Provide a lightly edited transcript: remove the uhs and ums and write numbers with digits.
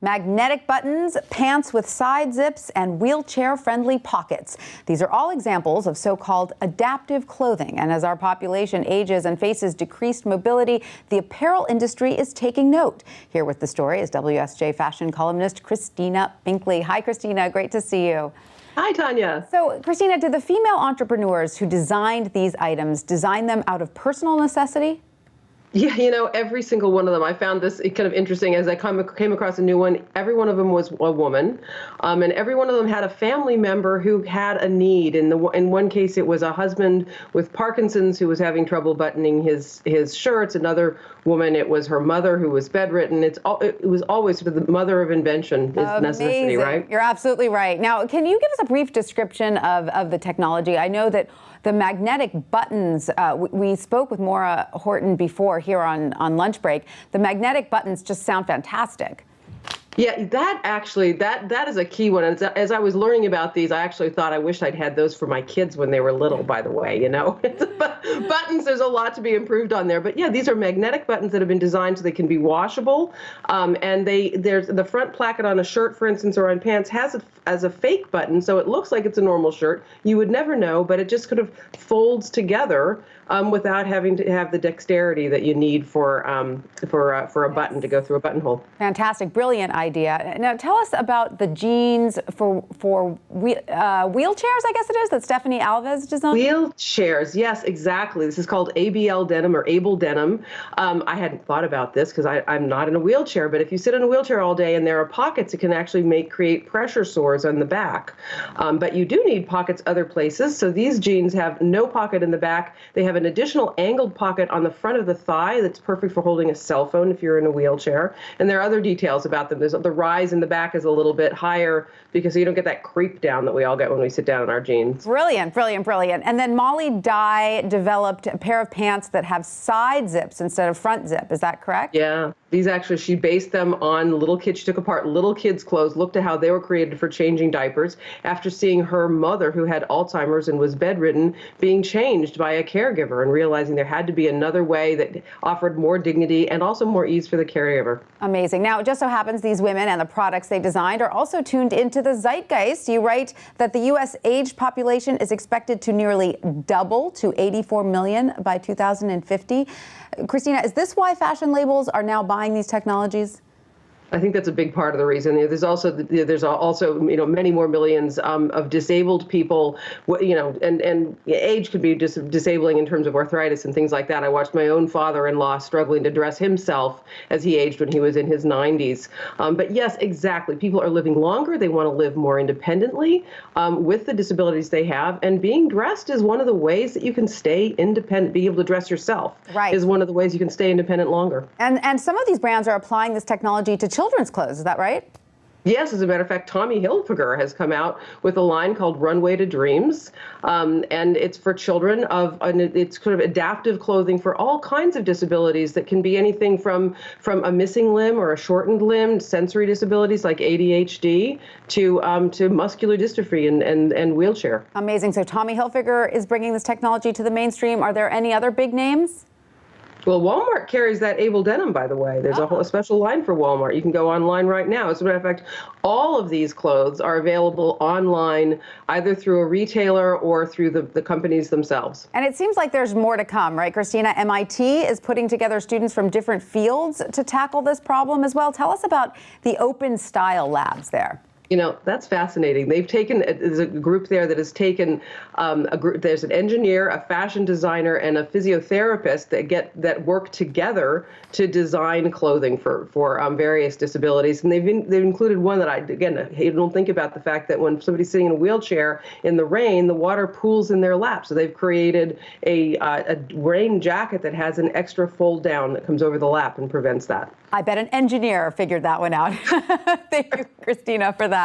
Magnetic buttons, pants with side zips, and wheelchair-friendly pockets. These are all examples of so-called adaptive clothing. And as our population ages and faces decreased mobility, the apparel industry is taking note. Here with the story is WSJ fashion columnist Christina Binkley. Hi, Christina. Great to see you. Hi, Tanya. So, Christina, did the female entrepreneurs who designed these items design them out of personal necessity? Yeah, every single one of them. I found this kind of interesting as I came across a new one. Every one of them was a woman, and every one of them had a family member who had a need. In one case, it was a husband with Parkinson's who was having trouble buttoning his shirts. Another woman, it was her mother who was bedridden. It was always sort of the mother of invention is necessity, right? You're absolutely right. Now, can you give us a brief description of the technology? I know that the magnetic buttons, we spoke with Maura Horton before here on lunch break. The magnetic buttons just sound fantastic. Yeah, that is a key one. And as I was learning about these, I actually thought I wished I'd had those for my kids when they were little, by the way, Buttons, there's a lot to be improved on there. But yeah, these are magnetic buttons that have been designed so they can be washable. And there's the front placket on a shirt, for instance, or on pants has as a fake button, so it looks like it's a normal shirt. You would never know, but it just kind of folds together without having to have the dexterity that you need for a button to go through a buttonhole. Fantastic, brilliant idea. Now tell us about the jeans for wheelchairs, I guess it is, that Stephanie Alves designed? Wheelchairs, yes, exactly. This is called ABL denim or Able denim. I hadn't thought about this because I'm not in a wheelchair, but if you sit in a wheelchair all day and there are pockets, it can actually create pressure sores on the back. But you do need pockets other places. So these jeans have no pocket in the back. They have an additional angled pocket on the front of the thigh that's perfect for holding a cell phone if you're in a wheelchair. And there are other details about them. The rise in the back is a little bit higher because you don't get that creep down that we all get when we sit down in our jeans. Brilliant, brilliant, brilliant. And then Molly Dye developed a pair of pants that have side zips instead of front zip. Is that correct? Yeah. These actually, she based them on little kids. She took apart little kids' clothes, looked at how they were created for changing diapers after seeing her mother, who had Alzheimer's and was bedridden, being changed by a caregiver and realizing there had to be another way that offered more dignity and also more ease for the caregiver. Amazing. Now, it just so happens these women and the products they designed are also tuned into the zeitgeist. You write that the U.S. aged population is expected to nearly double to 84 million by 2050. Christina, is this why fashion labels are now buying these technologies? I think that's a big part of the reason. There's also many more millions of disabled people. And age could be disabling in terms of arthritis and things like that. I watched my own father-in-law struggling to dress himself as he aged when he was in his 90s. But yes, exactly. People are living longer. They want to live more independently with the disabilities they have. And being dressed is one of the ways that you can stay independent. Being able to dress yourself is one of the ways you can stay independent longer. And some of these brands are applying this technology to children's clothes, is that right? Yes, as a matter of fact, Tommy Hilfiger has come out with a line called Runway to Dreams, and it's for children it's kind of adaptive clothing for all kinds of disabilities that can be anything from a missing limb or a shortened limb, sensory disabilities like ADHD, to muscular dystrophy and wheelchair. Amazing. So Tommy Hilfiger is bringing this technology to the mainstream. Are there any other big names? Well, Walmart carries that Able denim, by the way. There's a special line for Walmart. You can go online right now. As a matter of fact, all of these clothes are available online, either through a retailer or through the companies themselves. And it seems like there's more to come, right, Christina? MIT is putting together students from different fields to tackle this problem as well. Tell us about the Open Style Labs there. That's fascinating. There's a group there that has taken there's an engineer, a fashion designer, and a physiotherapist that work together to design clothing for various disabilities. And they've included one that I don't think about the fact that when somebody's sitting in a wheelchair in the rain, the water pools in their lap. So they've created a rain jacket that has an extra fold down that comes over the lap and prevents that. I bet an engineer figured that one out. Thank you, Christina, for that.